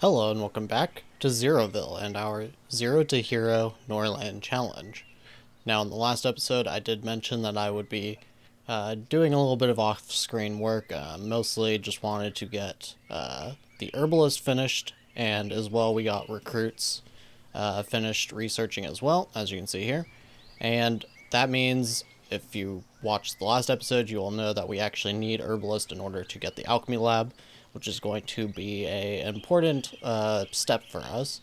Hello and welcome back to Zeroville and our Zero to Hero Norland challenge. Now in the last episode I did mention that I would be doing a little bit of off-screen work, mostly just wanted to get the herbalist finished, and as well we got recruits finished researching as well, as you can see here. And that means if you watched the last episode, you will know that we actually need herbalist in order to get the alchemy lab, which is going to be an important step for us.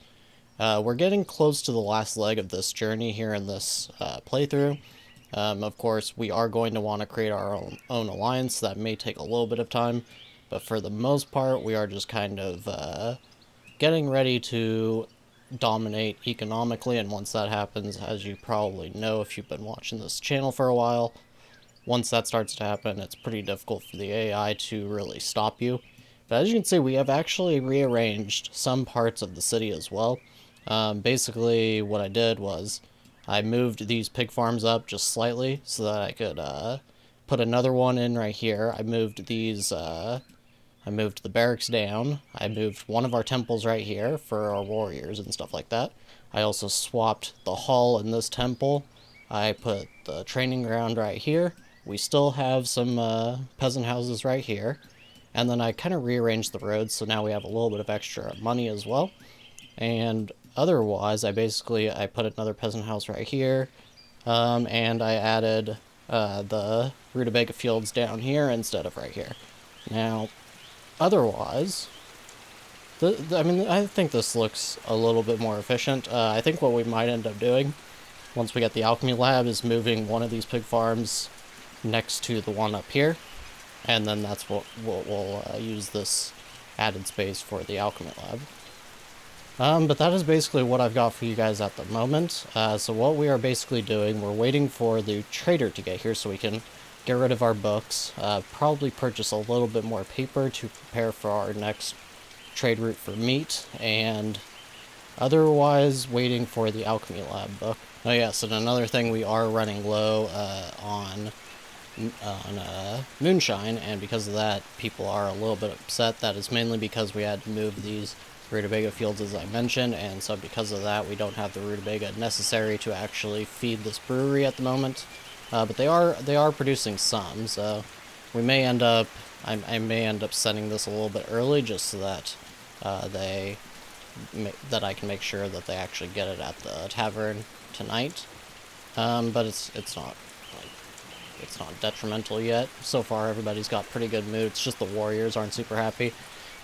We're getting close to the last leg of this journey here in this playthrough. Of course, we are going to want to create our own alliance, so that may take a little bit of time, but for the most part, we are just kind of getting ready to dominate economically, and once that happens, as you probably know if you've been watching this channel for a while, once that starts to happen, it's pretty difficult for the AI to really stop you. But as you can see, we have actually rearranged some parts of the city as well. Basically, what I did was I moved these pig farms up just slightly so that I could put another one in right here. I moved these, I moved the barracks down. I moved one of our temples right here for our warriors and stuff like that. I also swapped the hall in this temple. I put the training ground right here. We still have some peasant houses right here. And then I kind of rearranged the roads, so now we have a little bit of extra money as well. And otherwise, I put another peasant house right here, and I added the rutabaga fields down here instead of right here. Now, otherwise, I think this looks a little bit more efficient. I think what we might end up doing, once we get the alchemy lab, is moving one of these pig farms next to the one up here. And then that's what we'll use this added space for the alchemy lab. But that is basically what I've got for you guys at the moment. So what we are basically doing, we're waiting for the trader to get here so we can get rid of our books, probably purchase a little bit more paper to prepare for our next trade route for meat, and otherwise waiting for the alchemy lab book. Oh yes, and another thing, we are running low on moonshine, and because of that, people are a little bit upset. That is mainly because we had to move these rutabaga fields, as I mentioned, and so because of that, we don't have the rutabaga necessary to actually feed this brewery at the moment. But they are producing some, so we may end up, I may end up sending this a little bit early just so that that I can make sure that they actually get it at the tavern tonight. But it's not detrimental yet. So far, everybody's got pretty good mood. It's just the warriors aren't super happy.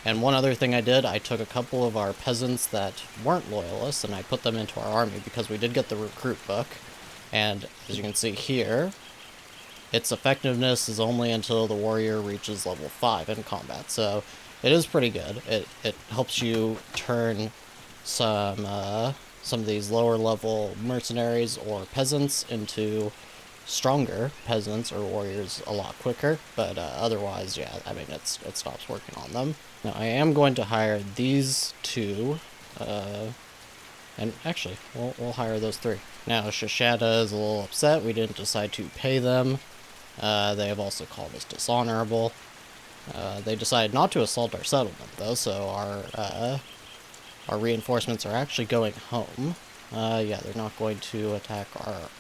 And one other thing I did, I took a couple of our peasants that weren't loyalists, and I put them into our army because we did get the recruit book. And as you can see here, its effectiveness is only until the warrior reaches level 5 in combat. So it is pretty good. It helps you turn some of these lower level mercenaries or peasants into stronger peasants or warriors a lot quicker, but otherwise, yeah, I mean, it stops working on them. Now, I am going to hire these two, and actually, we'll hire those 3. Now, Shashada is a little upset. We didn't decide to pay them. They have also called us dishonorable. They decided not to assault our settlement, though, so our reinforcements are actually going home. Yeah, they're not going to attack our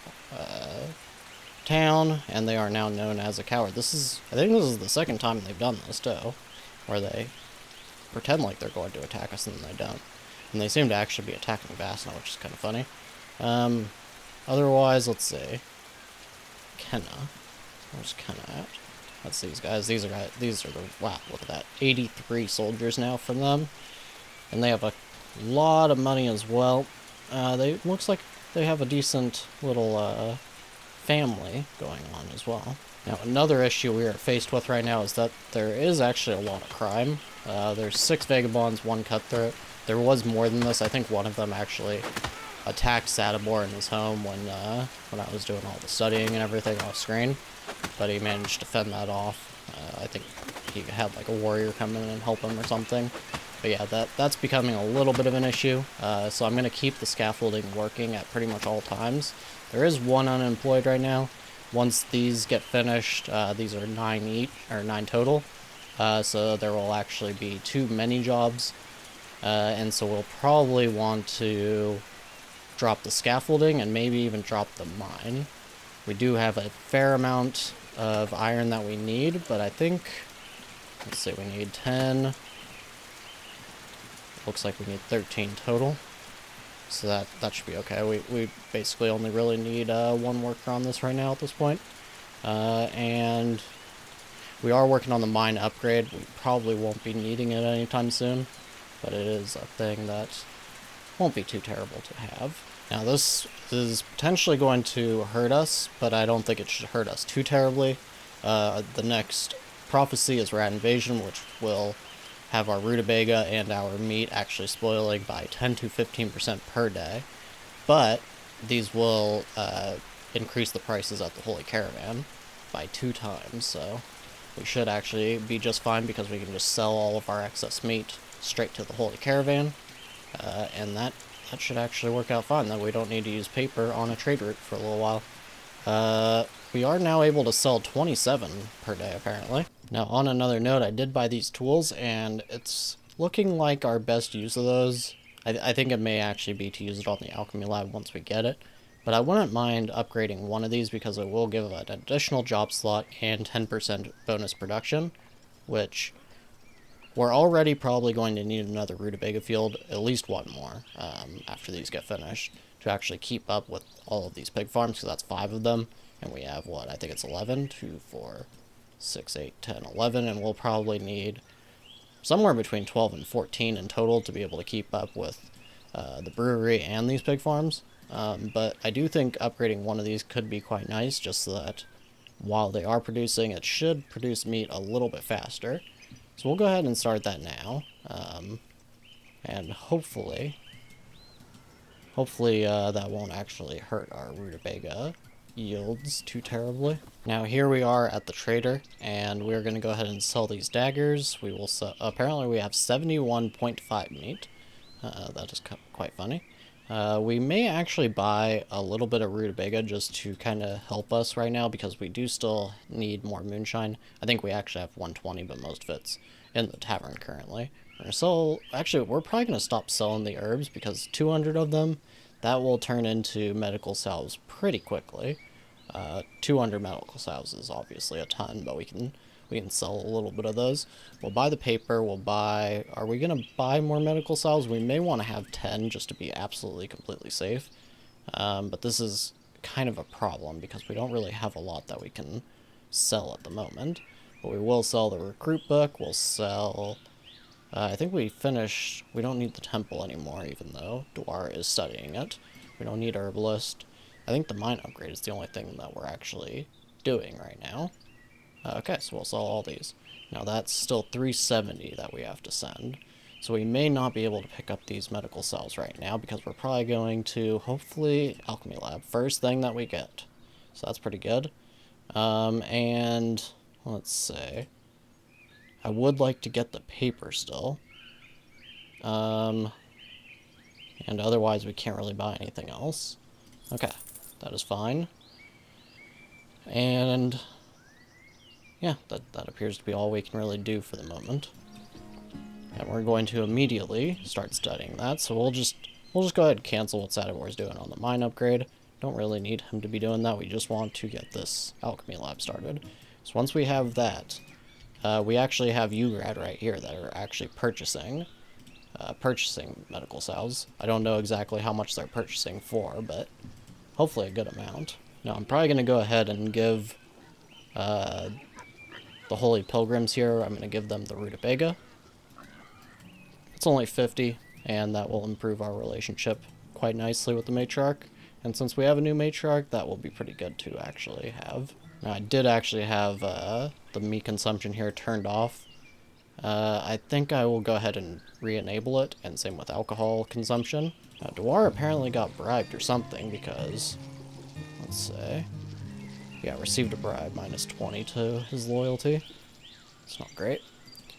town, and they are now known as a coward. I think this is the second time they've done this too, where they pretend like they're going to attack us and then they don't. And they seem to actually be attacking Vast now, which is kind of funny. Otherwise, let's see. Kenna. Where's Kenna at? That's these guys. These are the, wow, look at that. 83 soldiers now from them. And they have a lot of money as well. Looks like they have a decent little, family going on as well. Now, another issue we are faced with right now is that there is actually a lot of crime. There's 6 vagabonds, 1 cutthroat. There was more than this. I think one of them actually attacked Sadibor in his home when I was doing all the studying and everything off screen, but he managed to fend that off. I think he had like a warrior come in and help him or something. But yeah, that's becoming a little bit of an issue. So I'm going to keep the scaffolding working at pretty much all times. There is 1 unemployed right now. Once these get finished, these are 9 total. So there will actually be 2 many jobs and so we'll probably want to drop the scaffolding and maybe even drop the mine. We do have a fair amount of iron that we need, but I think, let's see, we need 10. Looks like we need 13 total. So that should be okay. We basically only really need one worker on this right now at this point. And we are working on the mine upgrade. We probably won't be needing it anytime soon, but it is a thing that won't be too terrible to have. Now this is potentially going to hurt us, but I don't think it should hurt us too terribly. The next prophecy is rat invasion, which will have our rutabaga and our meat actually spoiling by 10 to 15% per day. But these will increase the prices at the Holy Caravan by 2 times, so we should actually be just fine because we can just sell all of our excess meat straight to the Holy Caravan, and that should actually work out fine. That we don't need to use paper on a trade route for a little while. We are now able to sell 27 per day, apparently. Now, on another note, I did buy these tools, and it's looking like our best use of those. I think it may actually be to use it on the alchemy lab once we get it, but I wouldn't mind upgrading one of these because it will give an additional job slot and 10% bonus production, which we're already probably going to need another rutabaga field, at least one more, after these get finished, to actually keep up with all of these pig farms, because that's 5 of them, and we have, what, I think it's 11? 2, 4, 6, 8, 10, 11, and we'll probably need somewhere between 12 and 14 in total to be able to keep up with the brewery and these pig farms. But I do think upgrading one of these could be quite nice, just so that while they are producing, it should produce meat a little bit faster. So we'll go ahead and start that now, and hopefully that won't actually hurt our rutabaga yields too terribly. Now here we are at the trader, and we're going to go ahead and sell these daggers. We will sell, apparently we have 71.5 meat. That is quite funny. We may actually buy a little bit of rutabaga just to kind of help us right now, because we do still need more moonshine. I think we actually have 120, but most of it's in the tavern currently. So actually, we're probably going to stop selling the herbs, because 200 of them, that will turn into medical salves pretty quickly. 200 medical salves is obviously a ton, but we can sell a little bit of those. We'll buy the paper, we'll buy... Are we going to buy more medical salves? We may want to have 10 just to be absolutely completely safe. But this is kind of a problem because we don't really have a lot that we can sell at the moment. But we will sell the recruit book, we'll sell... I think we finished... We don't need the temple anymore, even though Doire is studying it. We don't need herbalist. I think the mine upgrade is the only thing that we're actually doing right now. Okay, so we'll sell all these. Now that's still 370 that we have to send. So we may not be able to pick up these medical cells right now, because we're probably going to, hopefully, alchemy lab. First thing that we get. So that's pretty good. And let's see. I would like to get the paper still. And otherwise we can't really buy anything else. Okay, that is fine. And yeah, that appears to be all we can really do for the moment. And we're going to immediately start studying that, so we'll just go ahead and cancel what Sadibor is doing on the mine upgrade. Don't really need him to be doing that, we just want to get this alchemy lab started. So once we have that, we actually have Ugrad right here that are actually purchasing medical salves. I don't know exactly how much they're purchasing for, but hopefully a good amount. Now I'm probably going to go ahead and give the Holy Pilgrims here, I'm going to give them the rutabaga. It's only 50, and that will improve our relationship quite nicely with the matriarch. And since we have a new matriarch, that will be pretty good to actually have. Now I did actually have the meat consumption here turned off. I think I will go ahead and re-enable it, and same with alcohol consumption. Now Doire apparently got bribed or something, because, let's say, yeah, received a bribe, minus 20 to his loyalty. It's not great.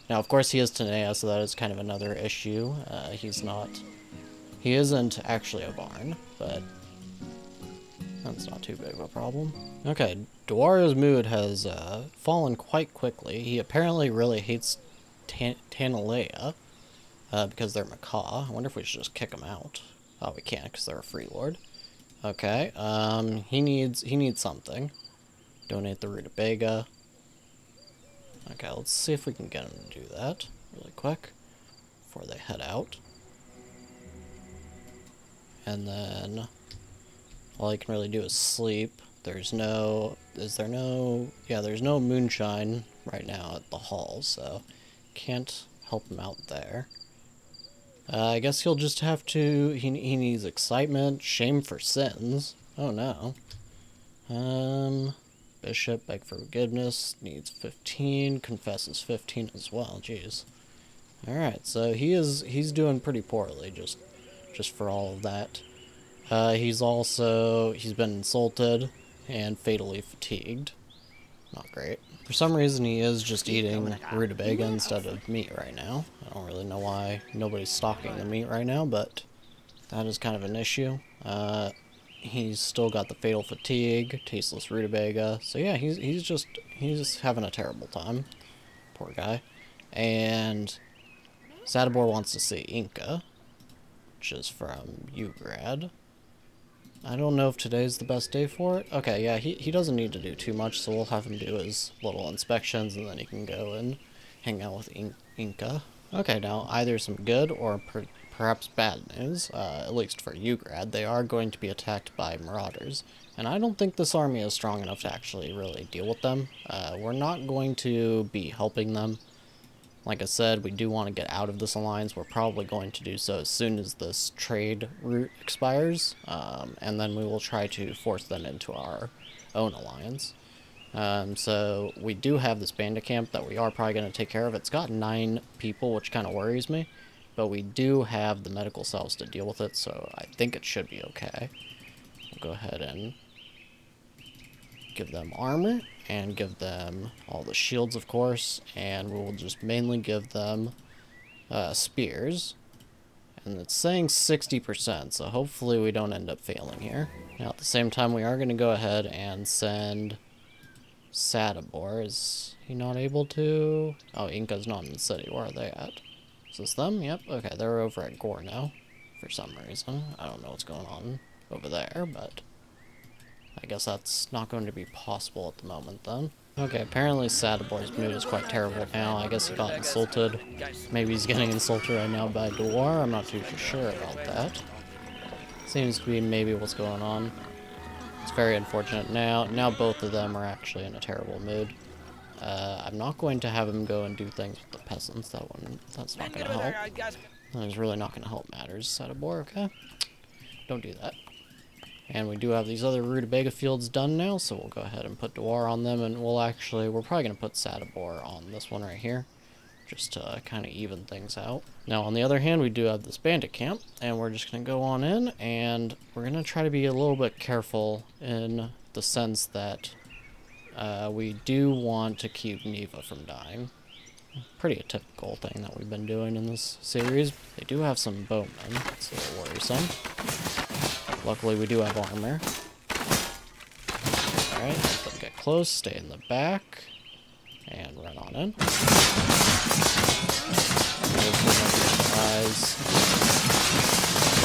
Now, of course, he is Tanea, so that is kind of another issue. He isn't actually a Varn, but that's not too big of a problem. Okay, Doire's mood has fallen quite quickly. He apparently really hates Tanalea. because they're macaw. I wonder if we should just kick them out. Oh, we can't because they're a free lord. Okay, he needs something. Donate the rutabaga. Okay, let's see if we can get him to do that really quick before they head out. And then all he can really do is sleep. There's no moonshine right now at the hall, so can't help him out there. I guess he'll just have to, he needs excitement, shame for sins. Oh no. Bishop, beg for forgiveness, needs 15, confesses 15 as well, jeez. Alright, so he's doing pretty poorly, just for all of that. He's been insulted and fatally fatigued. Not great. For some reason, he is just eating rutabaga instead of meat right now. I don't really know why nobody's stocking the meat right now, but that is kind of an issue. He's still got the fatal fatigue, tasteless rutabaga. So yeah, he's just having a terrible time. Poor guy. And Sadibor wants to see Inca, which is from Ugrad. I don't know if today's the best day for it. Okay, yeah, he doesn't need to do too much, so we'll have him do his little inspections, and then he can go and hang out with Inca. Okay, now either some good or perhaps bad news, at least for Ugrad. They are going to be attacked by marauders, and I don't think this army is strong enough to actually really deal with them. We're not going to be helping them. Like I said, we do want to get out of this alliance. We're probably going to do so as soon as this trade route expires, and then we will try to force them into our own alliance. So we do have this bandit camp that we are probably going to take care of. It's got 9 people, which kind of worries me, but we do have the medical cells to deal with it, so I think it should be okay. We'll go ahead and give them armor, and give them all the shields, of course, and we will just mainly give them spears. And it's saying 60%, so hopefully we don't end up failing here. Now, at the same time, we are going to go ahead and send Sadibor. Is he not able to? Oh, Inca's not in the city. Where are they at? Is this them? Yep. Okay, they're over at Gore now, for some reason. I don't know what's going on over there, but I guess that's not going to be possible at the moment, then. Okay, apparently Sadibor's mood is quite terrible now. I guess he got insulted. Maybe he's getting insulted right now by Doire. I'm not too sure about that. Seems to be maybe what's going on. It's very unfortunate. Now both of them are actually in a terrible mood. I'm not going to have him go and do things with the peasants. That's not going to help. That is really not going to help matters, Sadibor, okay? Don't do that. And we do have these other rutabaga fields done now, so we'll go ahead and put Doire on them, and we're probably going to put Sadibor on this one right here, just to kind of even things out. Now, on the other hand, we do have this bandit camp, and we're just going to go on in, and we're going to try to be a little bit careful in the sense that we do want to keep Neva from dying. Pretty a typical thing that we've been doing in this series. They do have some bowmen, it's a little worrisome. Luckily, we do have armor. Alright, let them get close, stay in the back, and run on in. Eyes.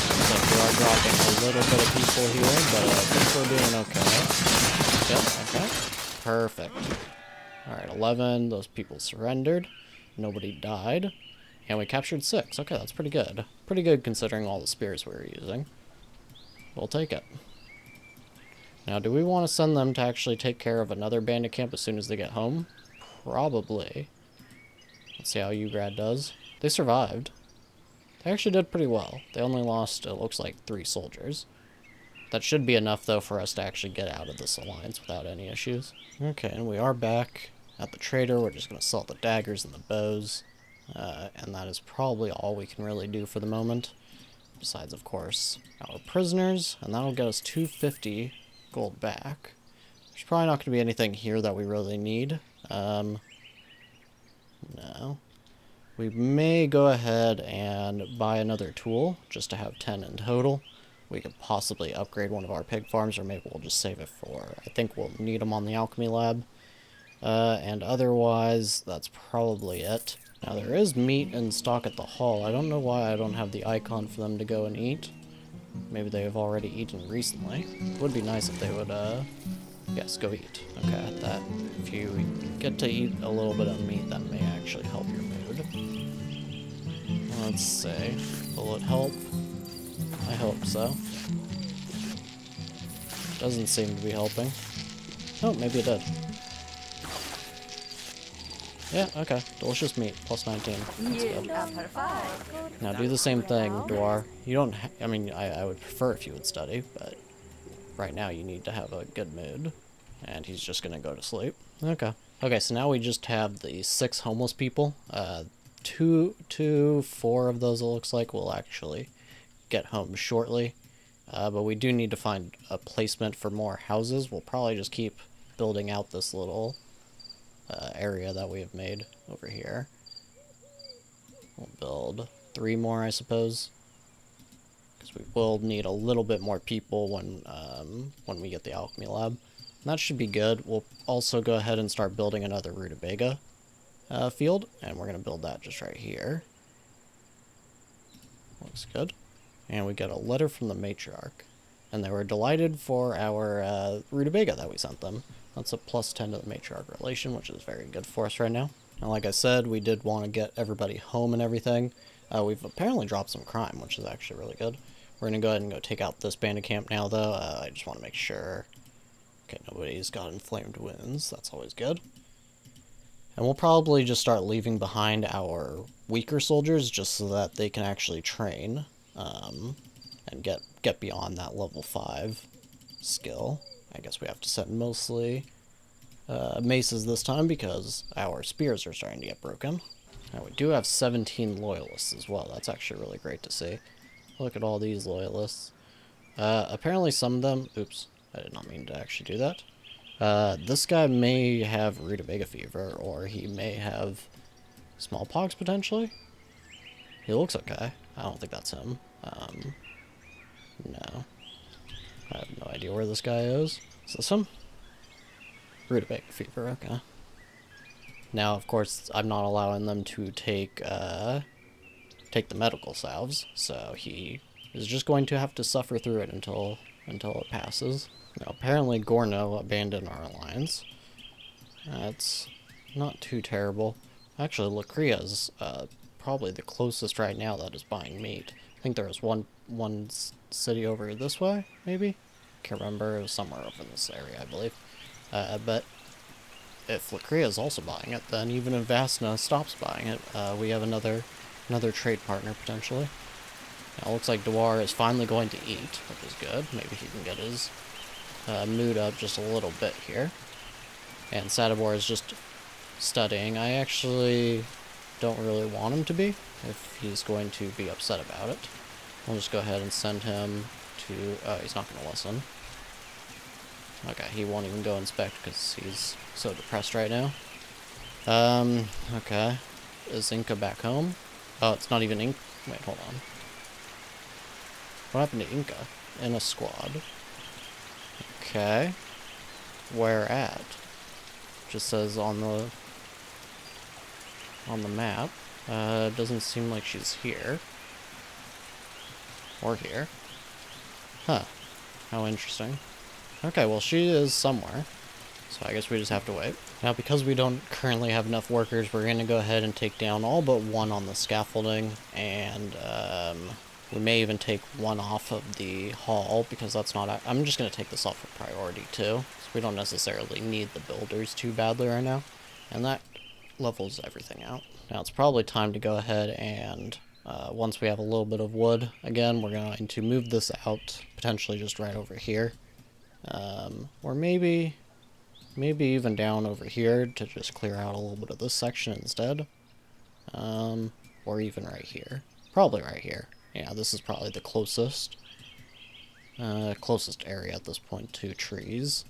Looks like we are dropping a little bit of people here, but I think we're doing okay. Yep, okay. Perfect. Alright, 11. Those people surrendered. Nobody died. And we captured 6. Okay, that's pretty good. Pretty good considering all the spears we were using. We'll take it. Now, do we want to send them to actually take care of another bandit camp as soon as they get home? Probably. Let's see how Ugrad does. They survived. They actually did pretty well. They only lost, it looks like, 3 soldiers. That should be enough, though, for us to actually get out of this alliance without any issues. Okay, and we are back at the trader. We're just going to sell the daggers and the bows. And that is probably all we can really do for the moment. Besides, of course, our prisoners. And that'll get us 250 gold back. There's probably not going to be anything here that we really need. No. We may go ahead and buy another tool, just to have 10 in total. We could possibly upgrade one of our pig farms, or maybe we'll just save it for... I think we'll need them on the alchemy lab. And otherwise, that's probably it. Now there is meat in stock at the hall. I don't know why I don't have the icon for them to go and eat. Maybe they have already eaten recently. It would be nice if they would, yes, go eat. Okay, that, if you get to eat a little bit of meat, that may actually help your mood. Let's see. Will it help? I hope so. Doesn't seem to be helping. Oh, maybe it did. Yeah, okay. Delicious meat, plus 19. That's good. Now do the same thing, Doire. You don't I mean, I would prefer if you would study, but right now you need to have a good mood. And he's just gonna go to sleep. Okay. Okay, so now we just have the 6 homeless people. Four of those, it looks like, will actually get home shortly. But we do need to find a placement for more houses. We'll probably just keep building out this little area that we have made over here. We'll build 3 more, I suppose, because we will need a little bit more people when we get the alchemy lab. And that should be good. We'll also go ahead and start building another rutabaga field, and we're going to build that just right here. Looks good. And we get a letter from the matriarch, and they were delighted for our rutabaga that we sent them. That's a plus 10 to the matriarch relation, which is very good for us right now. And like I said, we did want to get everybody home and everything. We've apparently dropped some crime, which is actually really good. We're going to go ahead and go take out this bandit camp now, though. I just want to make sure... Okay, nobody's got inflamed wounds. That's always good. And we'll probably just start leaving behind our weaker soldiers just so that they can actually train and get beyond that level 5 skill. I guess we have to set mostly maces this time because our spears are starting to get broken. Now we do have 17 loyalists as well. That's actually really great to see. Look at all these loyalists. Apparently some of them... Oops, I did not mean to actually do that. This guy may have rutabaga fever, or he may have smallpox potentially. He looks okay. I don't think that's him. No. I have no idea where this guy is. Is this him? Rutabaga fever, okay. Now, of course, I'm not allowing them to take the medical salves, so he is just going to have to suffer through it until it passes. Now, apparently Gorno abandoned our alliance. That's not too terrible. Actually, Lacria is probably the closest right now that is buying meat. I think there was one city over this way, maybe? Can't remember. It was somewhere over in this area, I believe. But if Lacria is also buying it, then even if Vasna stops buying it, we have another trade partner potentially. Now, it looks like Doire is finally going to eat, which is good. Maybe he can get his mood up just a little bit here. And Sadibor is just studying. I actually don't really want him to be, if he's going to be upset about it. We'll just go ahead and send him to... Oh, he's not going to listen. Okay, he won't even go inspect because he's so depressed right now. Okay. Is Inca back home? Oh, it's not even Inca. Wait, hold on. What happened to Inca? In a squad. Okay. Where at? Just says on the map. Doesn't seem like she's here. Or here. Huh. How interesting. Okay, well she is somewhere. So I guess we just have to wait. Now because we don't currently have enough workers, we're going to go ahead and take down all but one on the scaffolding. And we may even take one off of the hall because that's not... I'm just going to take this off of priority too. So we don't necessarily need the builders too badly right now. And that levels everything out. Now it's probably time to go ahead and... once we have a little bit of wood, again, we're going to move this out, potentially just right over here. Or maybe even down over here to just clear out a little bit of this section instead. Or even right here. Probably right here. Yeah, this is probably the closest area at this point to trees.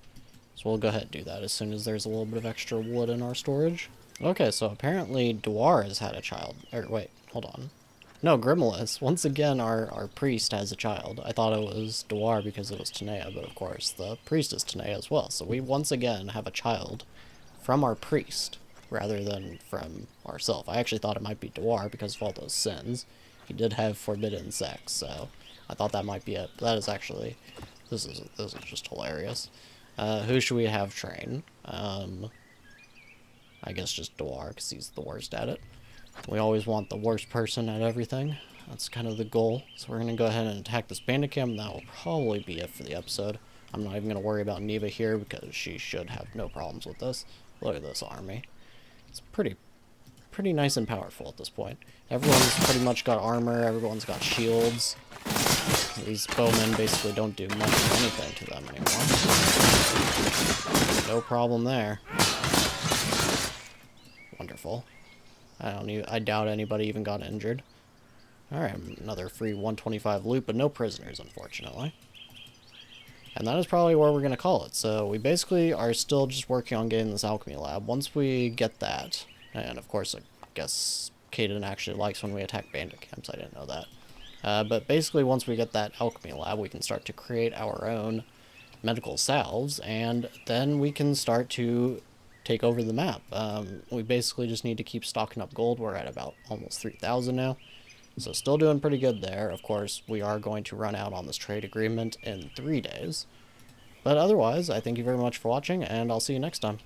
So we'll go ahead and do that as soon as there's a little bit of extra wood in our storage. Okay, so apparently Doire has had a child. Or wait, hold on. No, Grimelis. Once again, our priest has a child. I thought it was Doire because it was Tanea, but of course the priest is Tanea as well. So we once again have a child from our priest. rather than from ourselves. I actually thought it might be Doire because of all those sins. He did have forbidden sex, so I thought that might be it. But that is actually, this is just hilarious. Who should we have train? I guess just Doire, because he's the worst at it. We always want the worst person at everything. That's kind of the goal. So we're going to go ahead and attack this bandit camp, and that will probably be it for the episode. I'm not even going to worry about Neva here, because she should have no problems with this. Look at this army. It's pretty nice and powerful at this point. Everyone's pretty much got armor, everyone's got shields. These bowmen basically don't do much of anything to them anymore. No problem there. Wonderful. I doubt anybody even got injured. Alright, another free 125 loot, but no prisoners, unfortunately. And that is probably where we're going to call it. So we basically are still just working on getting this alchemy lab. Once we get that, and of course I guess Caden actually likes when we attack bandit camps, I didn't know that. But basically once we get that alchemy lab, we can start to create our own medical salves, and then we can start to take over the map. We basically just need to keep stocking up gold. We're at about almost 3,000 now. So still doing pretty good there. Of course, we are going to run out on this trade agreement in 3 days. But otherwise, I thank you very much for watching, and I'll see you next time.